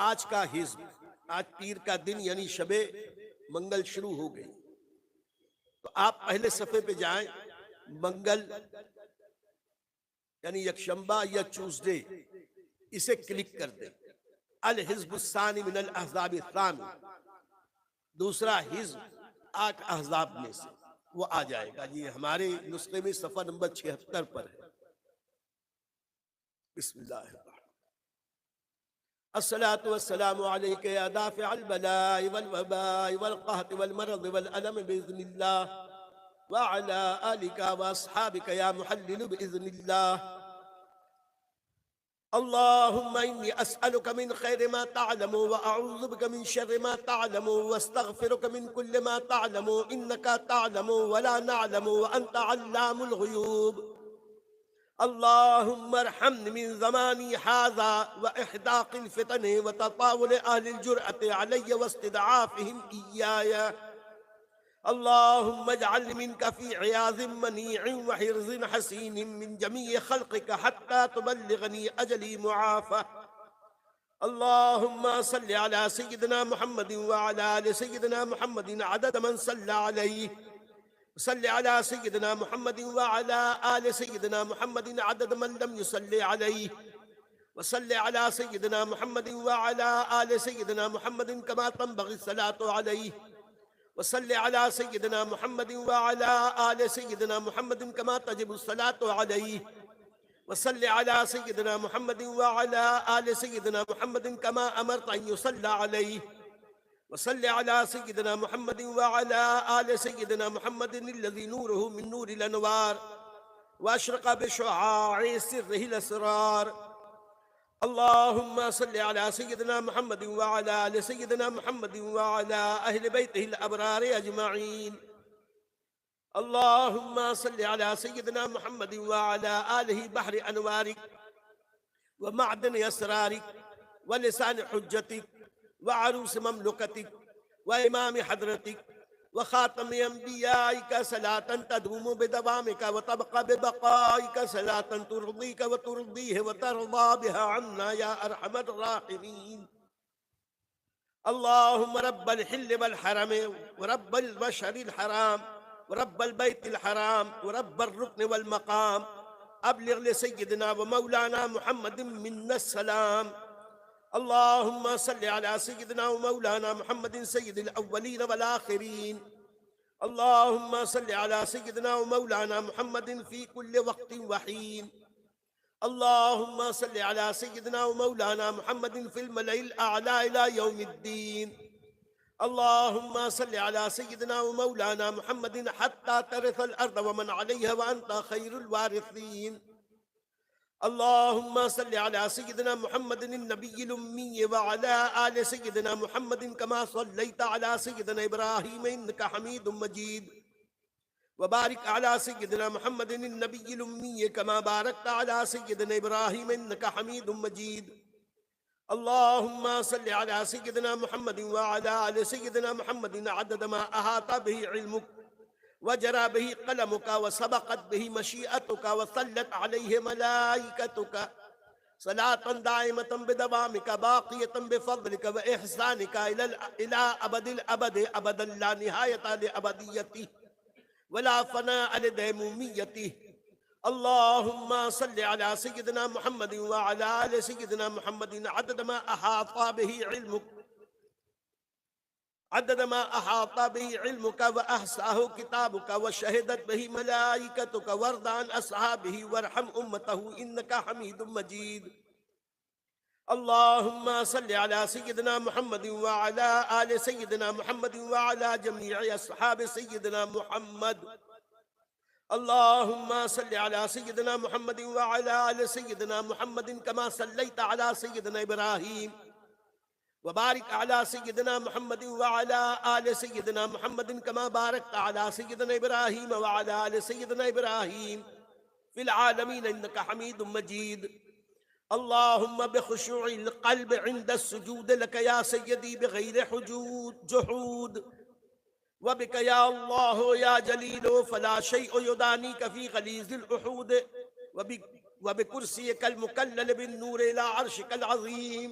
آج کا حزب، آج پیر کا دن یعنی شب منگل شروع ہو گئی، تو آپ پہلے صفحے پہ جائیں، منگل یعنی یکشنبہ یا چوزڈے، اسے کلک کر دیں۔ الحزب الثانی من الاحزاب الثانی، دوسرا حزب 8 احزاب میں سے، وہ آ جائے گا۔ یہ ہمارے نسخے میں صفحہ نمبر 76 پر ہے۔ بسم اللہ الرحمن الرحیم۔ الصلاة والسلام علیک یا دافع البلاء والوباء والقحط والمرض والألم بإذن اللہ، وعلى آلك وأصحابك يا محلل بإذن الله۔ اللهم إني أسألك من خير ما تعلم وأعوذ بك من شر ما تعلم واستغفرك من كل ما تعلم إنك تعلم ولا نعلم وأنت علام الغيوب۔ اللهم ارحمني من زماني هذا وإحداق الفتن وتطاول أهل الجرأة علي واستضعافهم إياي۔ اللهم اجعل منك في عياذ منيع وحرز حسين من جميع خلقك حتى تبلغني أجلي معافى۔ اللهم صل على سيدنا محمد وعلى آل سيدنا محمد عدد من صلى عليه، صل على سيدنا محمد وعلى آل سيدنا محمد عدد من لم يصلي عليه، وصل على سيدنا محمد وعلى آل سيدنا محمد كما تنبغي الصلاة عليه، وصل على سيدنا محمد وعلى آل سيدنا محمد كما تجب الصلاة عليه، وصل على سيدنا محمد وعلى آل سيدنا محمد كما أمرت أن يصلى عليه، وصل على سيدنا محمد وعلى آل سيدنا محمد الذي نوره من نور الأنوار وأشرق بشعاع سره الأسرار۔ اللهم صل على سيدنا محمد وعلى آل سيدنا محمد وعلى أهل بيته الأبرار أجمعين۔ اللهم صل على سيدنا محمد وعلى آله بحر أنوارك ومعدن أسرارك ولسان حجتك وعروس مملكتك وإمام حضرتك وخاتم أنبيائك صلاة تدوم بدوامك وتبقى ببقائك صلاة ترضيك وترضيه وترضى بها عنا يا أرحم الراحمين۔ اللهم رب الحل والحرم ورب المشعر الحرام ورب البيت الحرام ورب الركن والمقام، أبلغ لسيدنا ومولانا محمد منا السلام۔ اللهم صل على سيدنا ومولانا محمد سيد الأولين والآخرين۔ اللهم صل على سيدنا ومولانا محمد في كل وقت وحين۔ اللهم صل على سيدنا ومولانا محمد في الملأ الأعلى إلى يوم الدين۔ اللهم صل على سيدنا ومولانا محمد حتى ترث الأرض ومن عليها وأنت خير الوارثين۔ اللهم صل على سيدنا محمد النبي الأمي وعلى آل سيدنا محمد كما صليت على سيدنا إبراهيم إنك حميد مجيد، وبارك على سيدنا محمد النبي الأمي كما باركت على سيدنا إبراهيم إنك حميد مجيد۔ اللهم صل على سيدنا محمد وعلى آل سيدنا محمد عدد ما أحاط به علمك وجرى به قلمك وسبقت به مشيئتك وصلت عليه ملائكتك صلاة دائمة بدوامك باقية بفضلك وإحسانك إلى أبد الأبد أبدا لا نهاية لأبديته ولا فناء لديموميته۔ اللهم صل على سيدنا محمد وعلى آل سيدنا محمد عدد ما أحاط به علمك وأحصاه كتابك وشهدت به ملائكتك، وارض عن أصحابه وارحم أمته إنك حميد مجيد۔ اللهم صل على سيدنا محمد وعلى آل سيدنا محمد وعلى جميع أصحاب سيدنا محمد۔ اللهم صل على سيدنا محمد وعلى آل سيدنا محمد كما صليت على سيدنا إبراهيم، وبارك على سيدنا محمد وعلى آل سيدنا محمد كما باركت على سيدنا إبراهيم وعلى آل سيدنا إبراهيم في العالمين إنك حميد مجيد۔ اللهم بخشوع القلب عند السجود لك يا سيدي بغير جحود، وبك يا الله يا جليل فلا شيء يدانيك في غليظ الأحود، وبكرسيك المكلل بالنور إلى عرشك العظيم،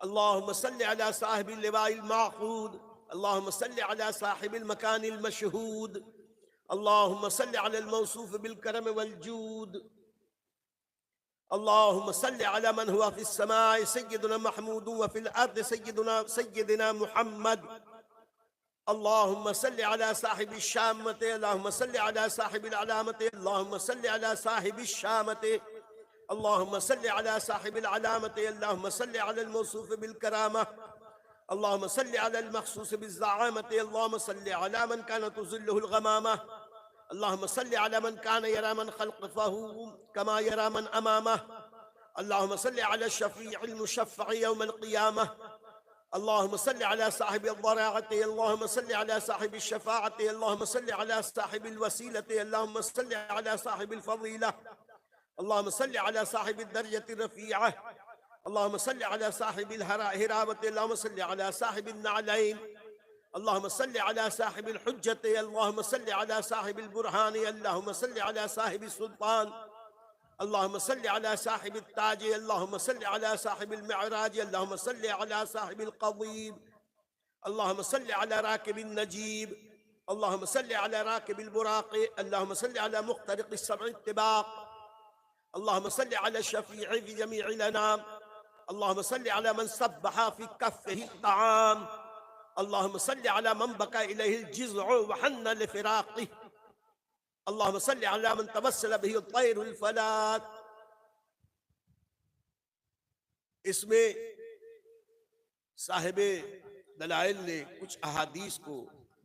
اللهم صل على صاحب اللواء المعقود، اللهم صل على صاحب المكان المشهود، اللهم صل على الموصوف بالكرم والجود، اللهم صل على من هو في السماء سيدنا محمود وفي الأرض سيدنا محمد. اللهم صل على صاحب الشامة، اللهم صل على صاحب العلامة، اللهم صل على صاحب الشامة، اللهم صل على صاحب العلامة، اللهم صل على الموصوف بالكرامة، اللهم صل على المخصوص بالزعامة، اللهم صل على من كانت تظله الغمامة، اللهم صل على من كان يرى من خلقه كما يرى من أمامه، اللهم صل على الشفيع المشفع يوم القيامة، اللهم صل على صاحب الضراعة، اللهم صل على صاحب الشفاعة، اللهم صل على صاحب الوسيلة، اللهم صل على صاحب الفضيلة، اللهم صل على صاحب الدرجة الرفيعة، اللهم صل على صاحب الهرابة، اللهم صل على صاحب النعلين، اللهم صل على صاحب الحجة، اللهم صل على صاحب البرهان، اللهم صل على صاحب السلطان، اللهم صل على صاحب التاج، اللهم صل على صاحب المعراج، اللهم صل على صاحب القضيب، اللهم صل على راكب النجيب، اللهم صل على راكب البراق، اللهم صل على مخترق السبع الطباق، اللهم صل على الشفيع في جميع الأنام، اللهم صل على من صبح في كفه الطعام، اللهم صل على من بكى إليه الجزع وحن لفراقه، اللهم صل على من تبسل به الطير الفلات. اس میں صاحب دلائل نے کچھ احادیث کو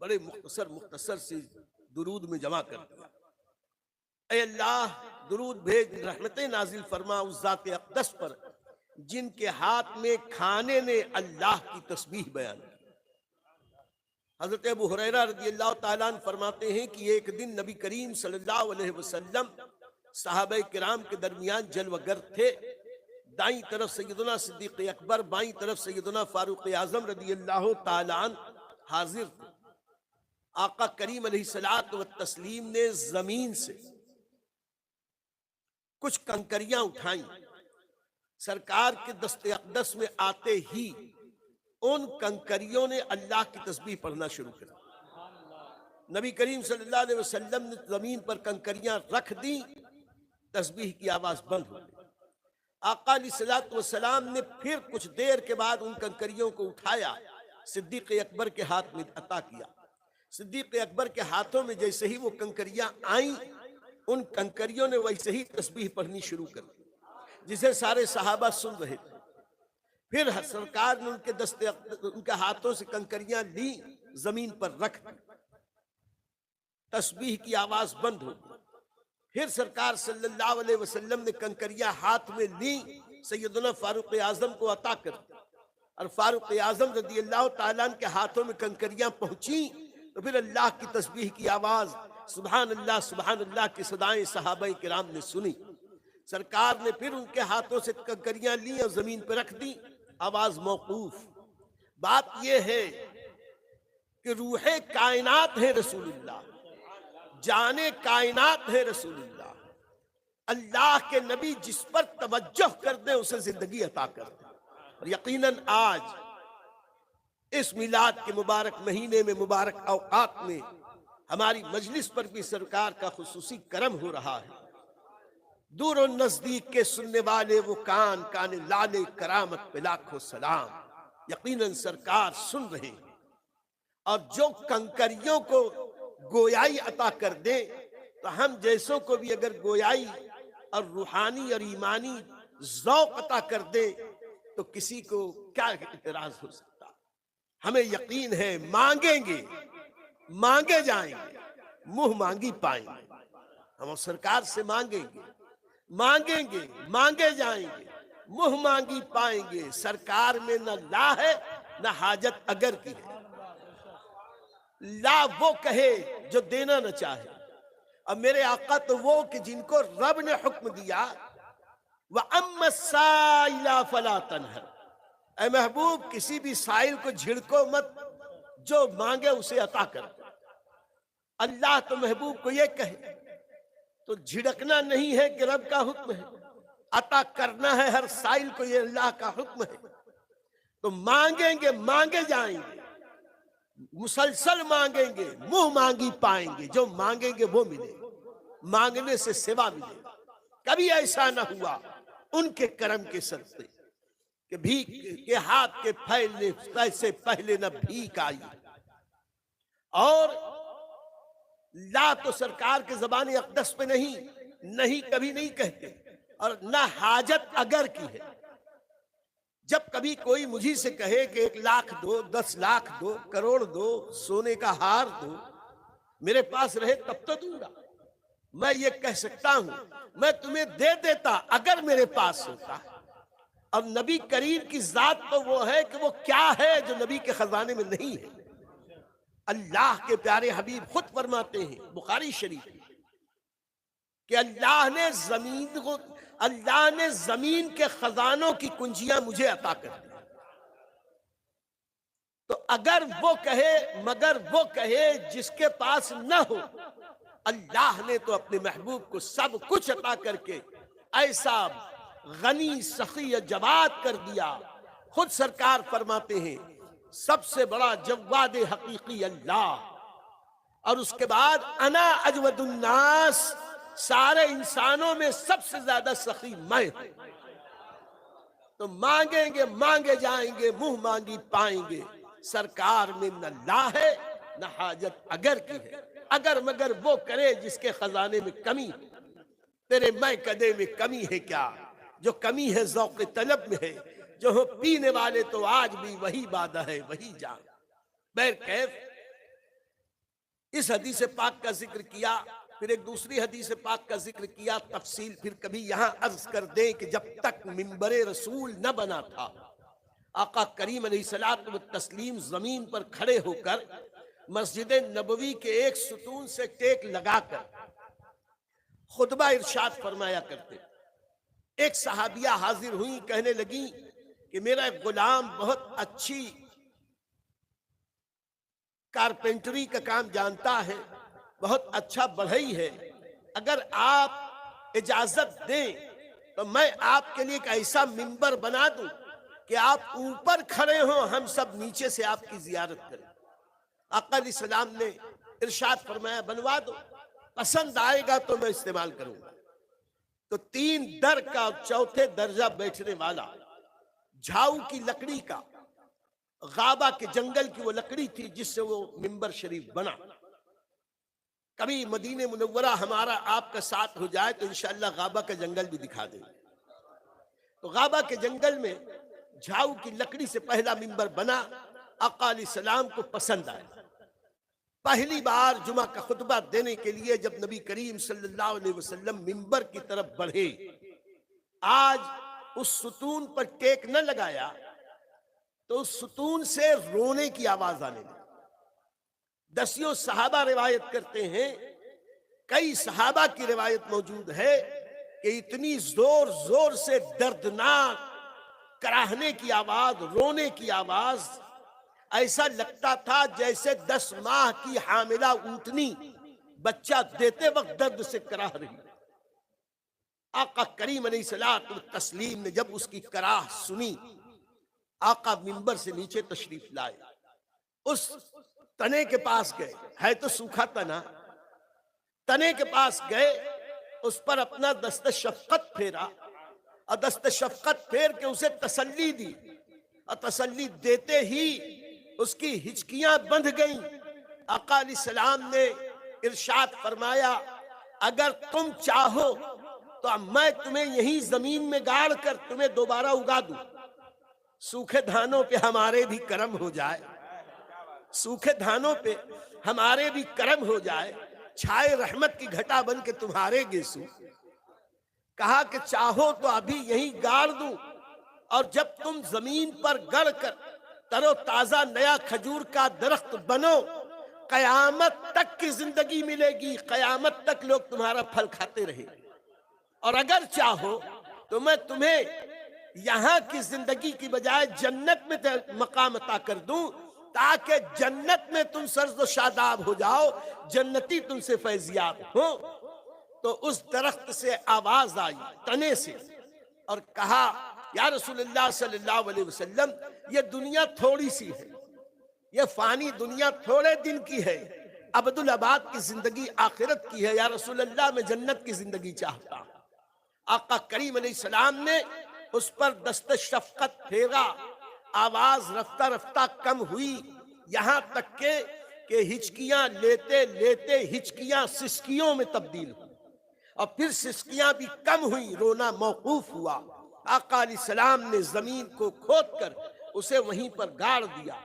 بڑے مختصر سے درود میں جمع کر دیا. اے اللہ درود بھیج، رحمتیں نازل فرما اس ذات اقدس پر جن کے ہاتھ میں کھانے نے اللہ کی تسبیح بیان کی. حضرت ابو ہریرہ رضی اللہ تعالیٰ عنہ فرماتے ہیں کہ ایک دن نبی کریم صلی اللہ علیہ وسلم صحابہ کرام کے درمیان جلوہ گر تھے. دائیں طرف سیدنا صدیق اکبر، بائیں طرف سیدنا فاروق اعظم رضی اللہ تعالیٰ عنہ حاضر تھے. آقا کریم علیہ الصلوۃ والتسلیم نے زمین سے کچھ کنکریاں اٹھائیں. سرکار کے دست اقدس میں آتے ہی ان کنکریوں نے اللہ کی تسبیح پڑھنا شروع کر دی. نبی کریم صلی اللہ علیہ وسلم نے زمین پر کنکریاں رکھ دی، تسبیح کی آواز بند ہو گئی. آقا علیہ الصلوۃ والسلام نے پھر کچھ دیر کے بعد ان کنکریوں کو اٹھایا، صدیق اکبر کے ہاتھ میں عطا کیا. صدیق اکبر کے ہاتھوں میں جیسے ہی وہ کنکریاں آئیں، ان کنکریوں نے ویسے ہی تسبیح پڑھنی شروع کر دی، جسے سارے صحابہ سن رہے تھے. پھر سرکار نے ان کے ہاتھوں سے کنکریاں لی، زمین پر رکھ دی، تسبیح کی آواز بند ہو گئی. پھر سرکار صلی اللہ علیہ وسلم نے کنکریاں ہاتھ میں لی، سیدنا فاروق اعظم کو عطا کر دی، اور فاروق اعظم رضی اللہ تعالیٰ عنہ کے ہاتھوں میں کنکریاں پہنچیں تو پھر اللہ کی تسبیح کی آواز سبحان اللہ کی صدائیں صحابہ کرام نے سنی. سرکار نے پھر ان کے ہاتھوں سے کنکریاں لی اور زمین پہ رکھ دی، آواز موقوف. بات یہ ہے کہ روح کائنات ہے رسول اللہ، جان کائنات ہے رسول اللہ. اللہ کے نبی جس پر توجہ کر دیں اسے زندگی عطا کر دیں. اور یقیناً آج اس میلاد کے مبارک مہینے میں، مبارک اوقات میں ہماری مجلس پر بھی سرکار کا خصوصی کرم ہو رہا ہے. دور و نزدیک کے سننے والے وہ کان لالے کرامت پہ لاکھوں سلام. یقیناً سرکار سن رہے ہیں، اور جو کنکریوں کو گویائی عطا کر دے تو ہم جیسوں کو بھی اگر گویائی اور روحانی اور ایمانی ذوق عطا کر دے تو کسی کو کیا اعتراض ہو سکتا. ہمیں یقین ہے مانگیں گے، مانگے جائیں گے، منہ مانگی پائیں گے. ہم سرکار سے مانگیں گے، مانگے جائیں گے، منہ مانگی پائیں گے. سرکار میں نہ لا ہے نہ حاجت اگر کی ہے. لا وہ کہے جو دینا نہ چاہے، اور میرے آقا تو وہ کہ جن کو رب نے حکم دیا وَأَمَّا السَّائِلَ فَلَا تَنْهَرْ. اے محبوب کسی بھی سائل کو جھڑکو مت، جو مانگے اسے عطا کر. اللہ تو محبوب کو یہ کہے تو جھڑکنا نہیں ہے کہ رب کا حکم ہے، عطا کرنا ہے ہر سائل کو، یہ اللہ کا حکم ہے. تو مانگیں گے مانگے جائیں گے، مسلسل مانگیں گے، منہ مانگی پائیں گے، جو مانگیں گے وہ ملے گا، مانگنے سے سوا ملے گا۔ کبھی ایسا نہ ہوا ان کے کرم کے صدقے کہ بھیک کے ہاتھ کے پھیلنے سے پہلے نہ بھیک آئی، اور لا تو سرکار کے زبان اقدس پہ نہیں کبھی نہیں کہتے، اور نہ حاجت اگر کی ہے۔ جب کبھی کوئی مجھے سے کہے کہ 1,00,000 دو، 10,00,000 دو، کروڑ دو، سونے کا ہار دو، میرے پاس رہے تب تو دوں گا، میں یہ کہہ سکتا ہوں میں تمہیں دے دیتا اگر میرے پاس ہوتا۔ اور نبی کریم کی ذات تو وہ ہے کہ وہ کیا ہے جو نبی کے خزانے میں نہیں ہے۔ اللہ کے پیارے حبیب خود فرماتے ہیں بخاری شریف کہ اللہ نے زمین کے خزانوں کی کنجیاں مجھے عطا کر دی۔ تو اگر وہ کہے مگر وہ کہے جس کے پاس نہ ہو، اللہ نے تو اپنے محبوب کو سب کچھ عطا کر کے ایسا غنی سخی جواد کر دیا۔ خود سرکار فرماتے ہیں سب سے بڑا جواد حقیقی اللہ، اور اس کے بعد انا اجود الناس، سارے انسانوں میں سب سے زیادہ سخی میں ہوں۔ تو مانگیں گے مانگے جائیں گے، منہ مانگی پائیں گے۔ سرکار میں نہ لا ہے نہ حاجت اگر کی ہے، اگر مگر وہ کرے جس کے خزانے میں کمی ہے۔ تیرے میں کدے میں کمی ہے کیا؟ جو کمی ہے ذوق طلب میں ہے، جو ہو پینے والے تو آج بھی وہی بادہ ہے وہی جان۔ بہرکیف اس حدیث پاک کا ذکر کیا، پھر ایک دوسری حدیث پاک کا ذکر کیا، تفصیل پھر کبھی یہاں عرض کر دیں کہ جب تک منبر رسول نہ بنا تھا، آقا کریم علیہ الصلوۃ والتسلیم زمین پر کھڑے ہو کر مسجد نبوی کے ایک ستون سے ٹیک لگا کر خطبہ ارشاد فرمایا کرتے۔ ایک صحابیہ حاضر ہوئی، کہنے لگی کہ میرا ایک غلام بہت اچھی کارپینٹری کا کام جانتا ہے، بہت اچھا بڑھئی ہے، اگر آپ اجازت دیں تو میں آپ کے لیے ایک ایسا منبر بنا دوں کہ آپ اوپر کھڑے ہوں، ہم سب نیچے سے آپ کی زیارت کریں۔ آقا علیہ السلام نے ارشاد فرمایا بنوا دو، پسند آئے گا تو میں استعمال کروں گا۔ تو 3 در کا چوتھے درجہ بیٹھنے والا جھاؤ کی لکڑی کا، غابہ کے جنگل کی وہ لکڑی تھی جس سے وہ منبر شریف بنا۔ کبھی مدینہ منورہ ہمارا آپ کا ساتھ ہو جائے تو انشاءاللہ غابہ کا جنگل بھی دکھا دیں گے۔ تو غابہ کے جنگل میں جھاؤ کی لکڑی سے پہلا منبر بنا، آقا علیہ السلام کو پسند آیا۔ پہلی بار جمعہ کا خطبہ دینے کے لیے جب نبی کریم صلی اللہ علیہ وسلم منبر کی طرف بڑھے، آج اس ستون پر ٹیک نہ لگایا تو اس ستون سے رونے کی آواز آنے لگی۔ دسیوں صحابہ روایت کرتے ہیں، کئی صحابہ کی روایت موجود ہے کہ اتنی زور زور سے دردناک کراہنے کی آواز، رونے کی آواز، ایسا لگتا تھا جیسے 10 ماہ کی حاملہ اونٹنی بچہ دیتے وقت درد سے کراہ رہی۔ آقا کریم علیہ الصلوۃ والتسلیم نے جب اس کی کراہ سنی، آقا منبر سے نیچے تشریف لائے، اس تنے کے پاس گئے، ہے تو سوکھا تنا، تنے کے پاس گئے، اس پر اپنا دست شفقت پھیرا، اور دست شفقت پھیر کے اسے تسلی دی، اور تسلی دیتے ہی اس کی ہچکیاں بندھ گئیں۔ آقا علیہ السلام نے ارشاد فرمایا اگر تم چاہو تو میں تمہیں یہیں زمین میں گاڑ کر تمہیں دوبارہ اگا دوں۔ سوکھے دھانوں پہ ہمارے بھی کرم ہو جائے، سوکھے دھانوں پہ ہمارے بھی کرم ہو جائے، چھائے رحمت کی گھٹا بن کے تمہارے گیسو۔ کہا کہ چاہو تو ابھی یہیں گاڑ دوں، اور جب تم زمین پر گڑ کر تر و تازہ نیا کھجور کا درخت بنو، قیامت تک کی زندگی ملے گی، قیامت تک لوگ تمہارا پھل کھاتے رہے۔ اور اگر چاہو تو میں تمہیں یہاں کی زندگی کی بجائے جنت میں مقام عطا کر دوں، تاکہ جنت میں تم سرد و شاداب ہو جاؤ، جنتی تم سے فیضیاب ہو۔ تو اس درخت سے آواز آئی، تنے سے، اور کہا یا رسول اللہ صلی اللہ علیہ وسلم یہ دنیا تھوڑی سی ہے، یہ فانی دنیا تھوڑے دن کی ہے، عبدالآباد کی زندگی آخرت کی ہے، یا رسول اللہ میں جنت کی زندگی چاہتا ہوں۔ آقا کریم علیہ السلام نے اس پر دست شفقت پھیرا، آواز رفتہ رفتہ کم ہوئی، یہاں تک کہ ہچکیاں لیتے لیتے ہچکیاں سسکیوں میں تبدیل ہوئی، اور پھر سسکیاں بھی کم ہوئی، رونا موقوف ہوا۔ آقا علیہ السلام نے زمین کو کھود کر اسے وہیں پر گاڑ دیا۔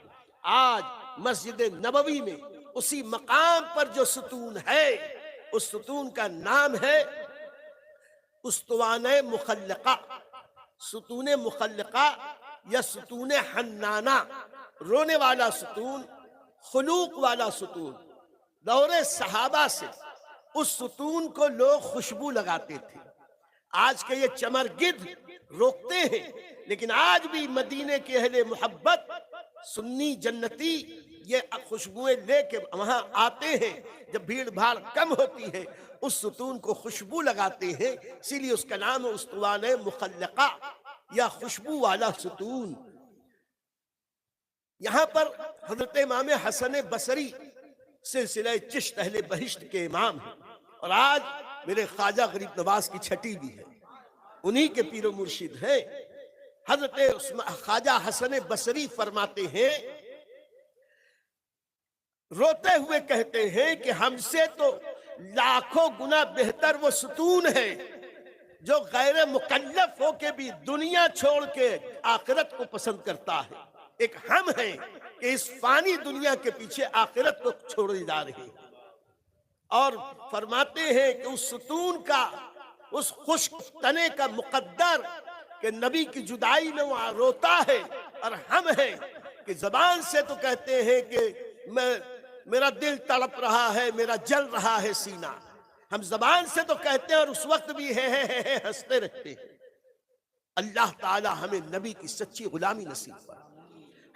آج مسجد نبوی میں اسی مقام پر جو ستون ہے، اس ستون کا نام ہے استوانہ مخلقہ، ستون مخلقہ یا ستون حنانہ، رونے والا ستون، خلوق والا ستون۔ دور صحابہ سے اس ستون کو لوگ خوشبو لگاتے تھے۔ آج کے یہ چمر گدھ روکتے ہیں، لیکن آج بھی مدینے کے اہل محبت سنی جنتی یہ خوشبوئیں لے کے وہاں آتے ہیں، جب بھیڑ بھاڑ کم ہوتی ہے اس ستون کو خوشبو لگاتے ہیں، اسی لیے اس کا نام ہے استوانہ مخلقہ یا خوشبو والا ستون۔ یہاں پر حضرت امام حسن بصری سلسلہ چشت اہل بہشت کے امام ہیں، اور آج میرے خواجہ غریب نواز کی چھٹی بھی ہے، انہی کے پیر و مرشد ہیں۔ حضرت خواجہ حسن بصری فرماتے ہیں، روتے ہوئے کہتے ہیں کہ ہم سے تو لاکھوں گنا بہتر وہ ستون ہے جو غیر مکلف ہو کے بھی دنیا چھوڑ کے آخرت کو پسند کرتا ہے۔ ایک ہم ہیں کہ اس فانی دنیا کے پیچھے آخرت کو چھوڑے جا رہے ہیں، اور فرماتے ہیں کہ اس ستون کا، اس خشک تنے کا مقدر کہ نبی کی جدائی میں وہاں روتا ہے، اور ہم ہیں کہ زبان سے تو کہتے ہیں کہ میرا دل تڑپ رہا ہے، میرا جل رہا ہے سینہ، ہم زبان سے تو کہتے ہیں اور اس وقت بھی ہے ہنستے رہتے ہیں۔ اللہ تعالی ہمیں نبی کی سچی غلامی نصیب فرمائے۔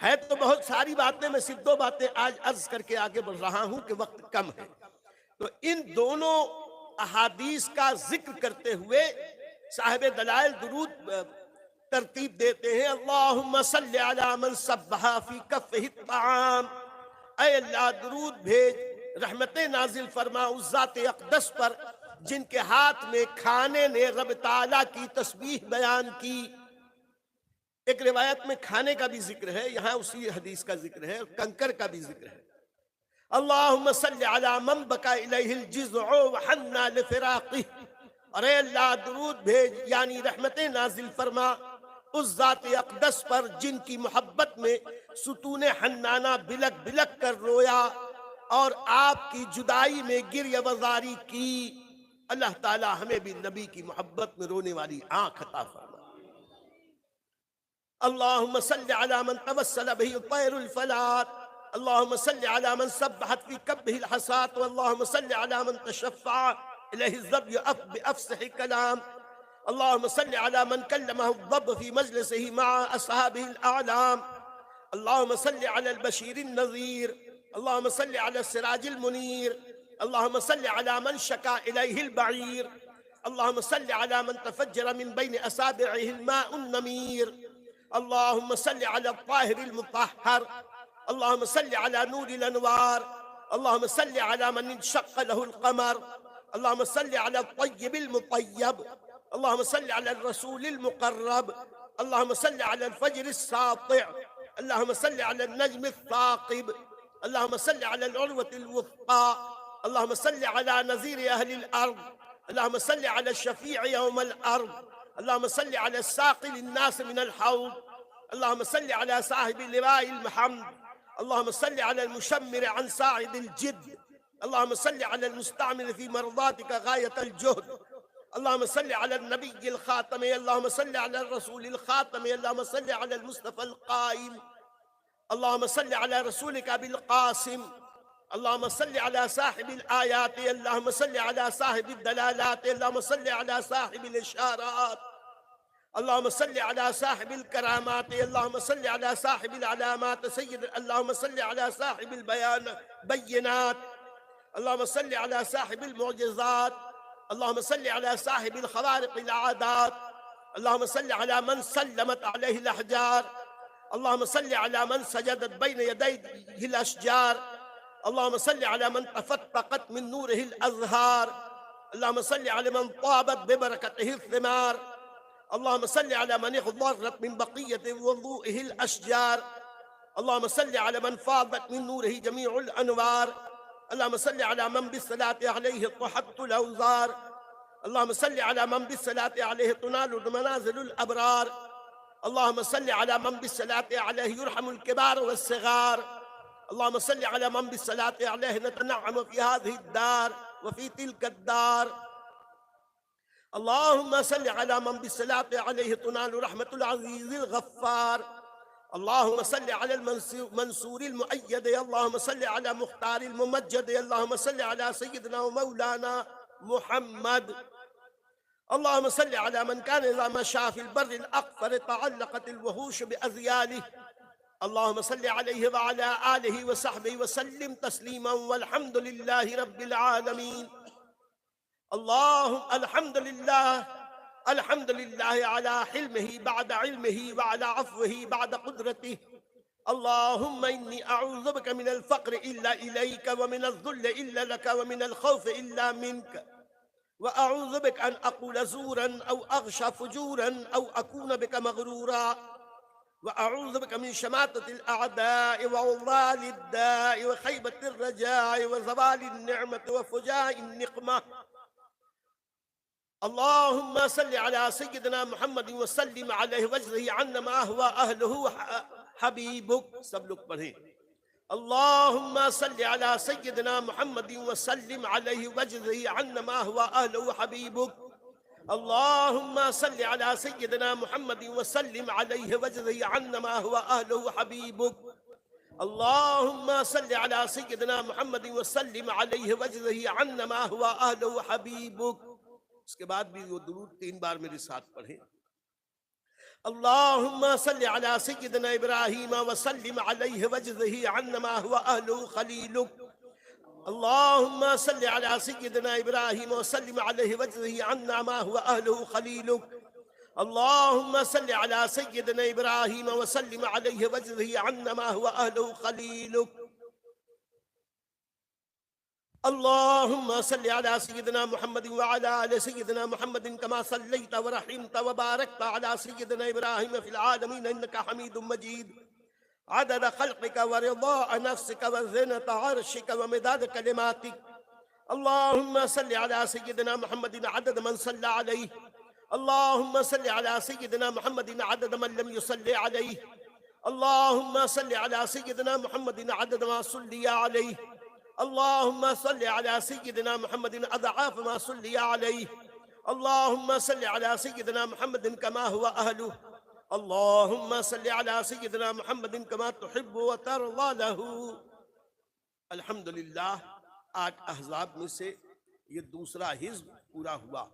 ہے تو بہت ساری باتیں، میں صرف دو باتیں آج عرض کر کے آگے بڑھ رہا ہوں کہ وقت کم ہے۔ تو ان دونوں احادیث کا ذکر کرتے ہوئے صاحب دلائل درود ترتیب دیتے ہیں، اللہم صلی علی من صبح فی کفہ الطعام، اے اللہ درود بھیج، رحمتیں نازل فرما اس ذات اقدس پر جن کے ہاتھ میں کھانے نے رب تعالیٰ کی تسبیح بیان کی۔ ایک روایت میں کھانے کا بھی ذکر ہے، یہاں اسی حدیث کا ذکر ہے، اور کنکر کا بھی ذکر ہے۔ اللہم صلی علی من بکا الیہ الجزع وحنا لفراقہ، اور اے اللہ درود بھیج یعنی رحمتیں نازل فرما اس ذات اقدس پر جن کی محبت میں ستون حنانہ بلک بلک کر رویا اور آپ کی جدائی میں گریہ وزاری کی۔ اللہ تعالی ہمیں بھی نبی کی محبت میں رونے والی آنکھ عطا فرما۔ اللہم صلی علی من توسل بہ طیر الفلات، اللہم صلی علی من سبحت فی کبہ الحسات، واللہم صلی علی من تشفع الیہ الظبی بافصح کلام، اللہم صلی علی من کلمہ الضب فی مجلسہ مع اصحابہ الاعلام، اللہم صلی علی البشیر النذیر، اللہم صلی علی السراج المنیر، اللہم صلی علی من شکا الیہ البعیر، اللہم صلی علی من تفجر من بین اصابعہ الماء النمیر، اللہم صلی علی الطاہر المطہر، اللہم صلی علی نور الانوار، اللہم صلی علی من انشق له القمر، اللہم صلی علی الطیب المطیب، اللہم صلی علی الرسول المقرب، اللہم صلی علی الفجر الساطع، اللہم صلی علی النجم الثاقب، اللہم صلی علی العروة الوثقى، اللہم صلی علی نذیر اہل الارض، اللہم صلی علی الشفیع یوم الارض، اللہم صلی علی الساقی للناس من الحوض، اللہم صلی علی صاحب لواء المحمد، اللہم صلی علی المشمر عن ساعد الجد، اللہم صلی علی المستعمل فی مرضاتک غایت الجہد، اللہم صلی علی النبی الخاتم، اللہم صلی علی الرسول الخاتم، اللہم صلی علی المصطفى القائم، اللہم صلی علی رسولک بالقاسم، اللہم صلی علی صاحب الآیات، اللہم صلی علی صاحب الدلالات، اللہم صلی علی صاحب الاشارات، اللہم صلی علی صاحب الکرامات، اللہم صلی علی صاحب العلامات سید، اللہم صلی علی صاحب البینات، اللہم صلی علی صاحب المعجزات، اللہم صلی علی صاحب الخوارق العادات، اللهم صل على من سلمت عليه الأحجار، اللهم صل على من سجدت بين يديه الأشجار، اللهم صل على من تفتقت من نوره الأزهار، اللهم صل على من طابت ببركته الثمار، اللهم صل على من اخضرت من بقية وضوئه الأشجار، اللهم صل على من فاضت من نوره جميع الأنوار، اللهم صل على من بالصلاة عليه طحت الأوزار، اللهم صل على من بالصلاة عليه تنال منازل الأبرار، اللهم صل على من بالصلاة عليه يرحم الكبار والصغار، اللهم صل على من بالصلاة عليه نتنعم في هذه الدار وفي تلك الدار، اللهم صل على من بالصلاة عليه تنال رحمة العزيز الغفار، اللهم صل على المنصور المؤيد، اللهم صل على مختار الممجد، اللهم صل على سيدنا ومولانا محمد، اللهم صل على من كان إذا مشى في البر الأقفر تعلقت الوحوش بأذياله، اللهم صل عليه وعلى آله وصحبه وسلم تسليما، والحمد لله رب العالمين. اللهم الحمد لله على حلمه بعد علمه وعلى عفوه بعد قدرته. اللهم إني أعوذ بك من الفقر إلا إليك، ومن الذل إلا لك، ومن الخوف إلا منك، وأعوذ بك أن أقول زورا أو أغشى فجورا أو أكون بك مغرورا، وأعوذ بك من شماتة الأعداء وعضال الداء وخيبة الرجاء وزوال النعمة وفجاء النقمة. اللهم صل على سيدنا محمد وسلم عليه واجزه عنا ما هو أهله حبيبك. سب لوگ پڑھیں. اللهم صل على سيدنا محمد وسلم عليه واجزه عنا ما هو أهله حبيبك. اللهم صل على سيدنا محمد وسلم عليه واجزه عنا ما هو أهله حبيبك. اللهم صل على سيدنا محمد وسلم عليه واجزه عنا ما هو أهله حبيبك. اس کے بعد بھی وہ درود 3 بار میرے ساتھ پڑھیں. اللهم صل على سيدنا إبراهيم وسلم عليه واجزه عنا ما هو أهله خليلك. اللهم صل على سيدنا إبراهيم وسلم عليه واجزه عنا ما هو أهله خليلك. اللهم صل على سيدنا إبراهيم وسلم عليه واجزه عنا ما هو أهله خليلك. اللهم صل على سيدنا محمد وعلى آل سيدنا محمد كما صليت ورحمت وباركت على سيدنا إبراهيم في العالمين إنك حميد مجيد. عدد خلقك ورضاء نفسك وزنة عرشك ومداد كلماتك. اللهم صل على سيدنا محمد عدد من صلى عليه. اللهم صل على سيدنا محمد عدد من لم يصلي عليه. اللهم صل على سيدنا محمد عدد ما صلي عليه. اللهم صل على سيدنا محمد أضعاف ما صلي عليه. اللهم صل على سيدنا محمد كما هو أهله. اللهم صل على سيدنا محمد كما تحب وترضى له. الحمدللہ آج احزاب میں سے یہ دوسرا حزب پورا ہوا.